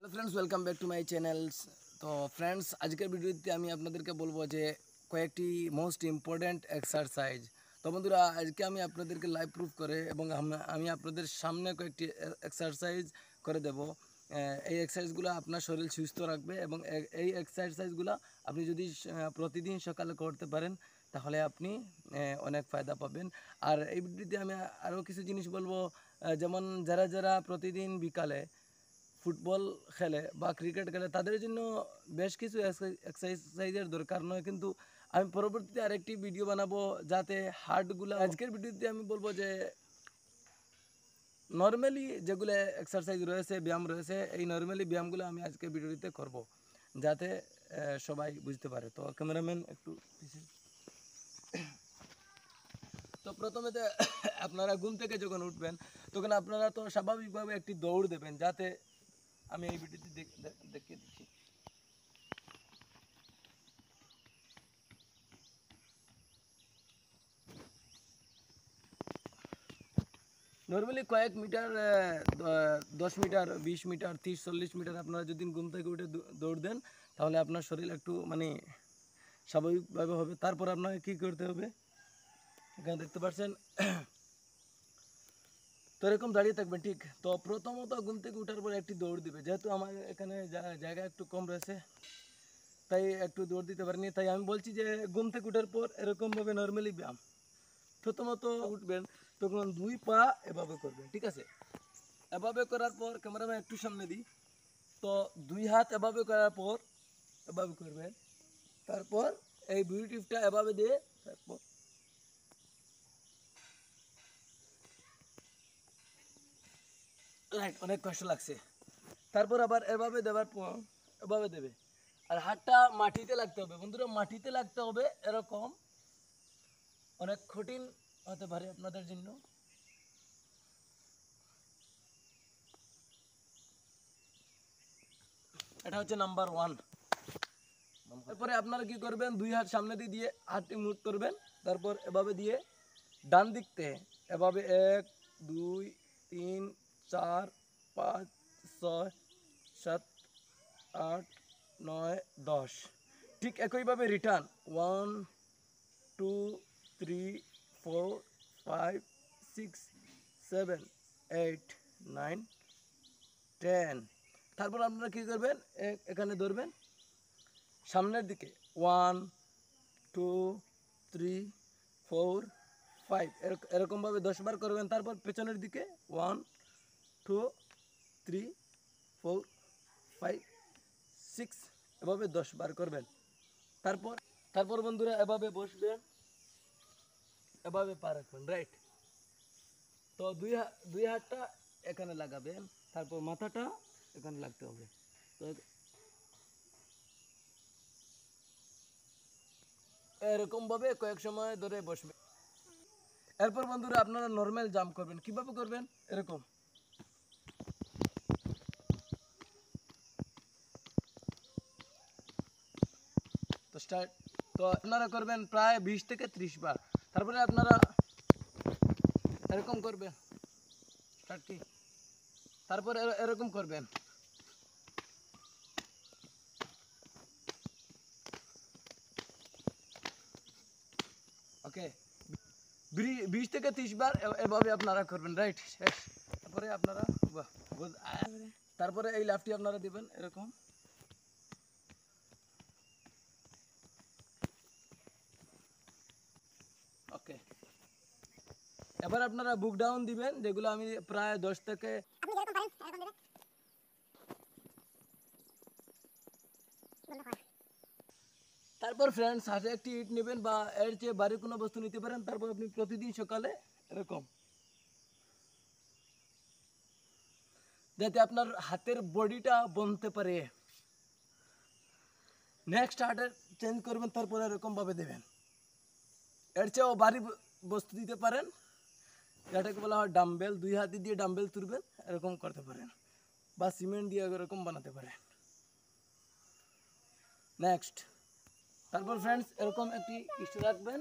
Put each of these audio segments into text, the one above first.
Hello friends, welcome back to my channels. তো friends, আজকের ভিডিওতে আমি আপনাদেরকে বলবো যে কয়েকটি মোস্ট ইম্পর্ট্যান্ট এক্সারসাইজ। তো বন্ধুরা, আজকে আমি আপনাদেরকে লাইভ প্রুফ করে এবং আমি আপনাদের সামনে কয়েকটি এক্সারসাইজ করে দেব। এই এক্সারসাইজগুলো আপনার শরীর সুস্থ রাখবে এবং এই এক্সারসাইজগুলো আপনি যদি প্রতিদিন সকালে করতে পারেন তাহলে আপনি অনেক ফায়দা পাবেন। আর এই ভিডিওতে আমি আরও কিছু জিনিস বলবো, যেমন যারা যারা প্রতিদিন বিকালে ফুটবল খেলে বা ক্রিকেট খেলে তাদের জন্য বেশ কিছু এক্সারসাইজের দরকার নয়, কিন্তু আমি পরবর্তীতে আরেকটি ভিডিও বানাবো যাতে হার্টগুলো। আজকের ভিডিওতে আমি বলবো যে নর্মালি যেগুলো এক্সারসাইজ রয়েছে, ব্যায়াম রয়েছে, এই নর্মালি ব্যায়ামগুলো আমি আজকে ভিডিওতে করব যাতে সবাই বুঝতে পারে। তো ক্যামেরাম্যান একটু পিছিয়ে। তো প্রথমে তো আপনারা ঘুম থেকে যখন উঠবেন তখন আপনারা তো স্বাভাবিকভাবে একটি দৌড় দেবেন, যাতে আমি এই ভিডিওতে দেখিয়ে দিচ্ছি। নর্মালি কয়েক মিটার, 10 মিটার, 20 মিটার, 30-40 মিটার আপনারা যদি ঘুম থেকে উঠে দৌড় দেন তাহলে আপনার শরীর একটু স্বাভাবিকভাবে হবে। তারপর আপনাকে কী করতে হবে, এখানে দেখতে পাচ্ছেন। তো এরকম দাঁড়িয়ে থাকবেন, ঠিক। তো প্রথমত ঘুম থেকে উঠার পর একটি দৌড় দিবে, যেহেতু আমার এখানে জায়গা একটু কম রয়েছে তাই একটু দৌড় দিতে পারিনি, তাই আমি বলছি যে ঘুম থেকে উঠার পর এরকমভাবে নর্মালি ব্যায়াম। প্রথমত উঠবেন তখন 2 পা এভাবে করবেন, ঠিক আছে। এভাবে করার পর ক্যামেরাম্যান একটু সামনে দিই। তো 2 হাত এভাবে করার পর এভাবে করবেন। তারপর এই বুড়ি টিপটা এভাবে দিয়ে তারপর রাইট, অনেক কষ্ট লাগছে। তারপর আবার এভাবে দেওয়ার পর এভাবে দেবে, আর হাতটা মাটিতে লাগতে হবে বন্ধুরা, মাটিতে লাগতে হবে। এরকম অনেক কঠিন হতে পারে আপনাদের জন্য। এটা হচ্ছে নাম্বার 1। তারপরে আপনারা কি করবেন, 2 হাত সামনে দিয়ে দিয়ে হাতটি মুট করবেন। তারপর এভাবে দিয়ে ডান দিক থেকে এভাবে 1 2 3 4 5 6 7 8 9 10, ঠিক একইভাবে রিটার্ন 1 2 3 4 5 6 7 8 9 10। তারপর আপনারা কী করবেন, এখানে ধরবেন সামনের দিকে 1 2 3 4 5, এরকমভাবে 10 বার করবেন। তারপর পেছনের দিকে 1 2 3 4 5 6, এভাবে 10 বার করবেন। তারপর তারপর বন্ধুরা এভাবে বসবেন, এভাবে পা রাখবেন, রাইট। তো দুই হাতটা এখানে লাগাবেন, তারপর মাথাটা এখানে লাগতে হবে। তো এরকমভাবে কয়েক সময় ধরে বসবেন। এরপর বন্ধুরা আপনারা নর্মাল জাম্প করবেন। কিভাবে করবেন, এরকম। তো স্টার্ট। তো আপনারা করবেন প্রায় 20 থেকে 30 বার। তারপরে আপনারা এরকম করবেন, স্টার্ট কি। তারপর এরকম করবেন, ওকে। 20 থেকে 30 বার এভাবে আপনারা করবেন, রাইট। শেষ। তারপরে আপনারা তারপরে এই লাফটি আপনারা দিবেন এরকম, ওকে। এবার আপনারা বুক ডাউন দিবেন, যেগুলো আমি প্রায় 10 থেকে তারপর ফ্রেন্ডস হাতে একটি ইট নেবেন বা এর চেয়ে ভারী কোনো বস্তু নিতে পারেন। তারপর আপনি প্রতিদিন সকালে এরকম, যাতে আপনার হাতের বডিটা বনতে পারে। নেক্সট হার্টের চেঞ্জ করবেন, তারপর এরকমভাবে দেবেন। এর চেয়েও ভারী বস্তু দিতে পারেন, যেটাকে বলা হয় ডাম্বেল। 2 হাতে দিয়ে ডাম্বেল তুলবেন, এরকম করতে পারেন, বা সিমেন্ট দিয়ে এরকম বানাতে পারেন। নেক্সট, তারপর ফ্রেন্ডস এরকম একটি ইস্ট রাখবেন।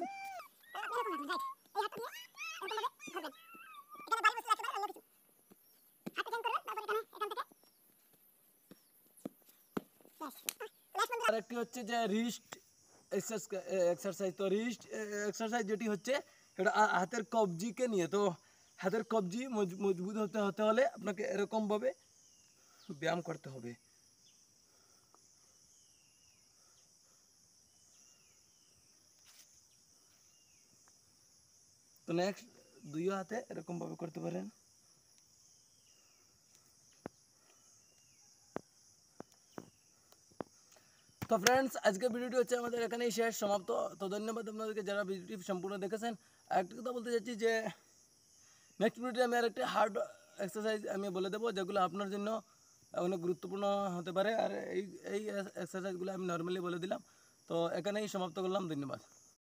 আরেকটি হচ্ছে যে রিস্ট এক্সারসাইজ। তো রিস্ট এক্সারসাইজ যেটি হচ্ছে এটা হাতের কবজিকে নিয়ে। তো হাতের কবজি মজবুত হতে হলে আপনাকে এরকমভাবে ব্যায়াম করতে হবে। তো নেক্সট দুই হাতে এরকমভাবে করতে পারেন। তো ফ্রেন্ডস, আজকের ভিডিওটি হচ্ছে আমাদের এখানেই শেষ, সমাপ্ত। তো ধন্যবাদ আপনাদেরকে যারা ভিডিওটি সম্পূর্ণ দেখেছেন। আরেকটি কথা বলতে চাচ্ছি যে নেক্সট ভিডিওতে আমি আরেকটি হার্ড এক্সারসাইজ আমি বলে দেবো, যেগুলো আপনার জন্য অনেক গুরুত্বপূর্ণ হতে পারে। আর এই এক্সারসাইজগুলো আমি নর্মালি বলে দিলাম। তো এখানেই সমাপ্ত করলাম। ধন্যবাদ।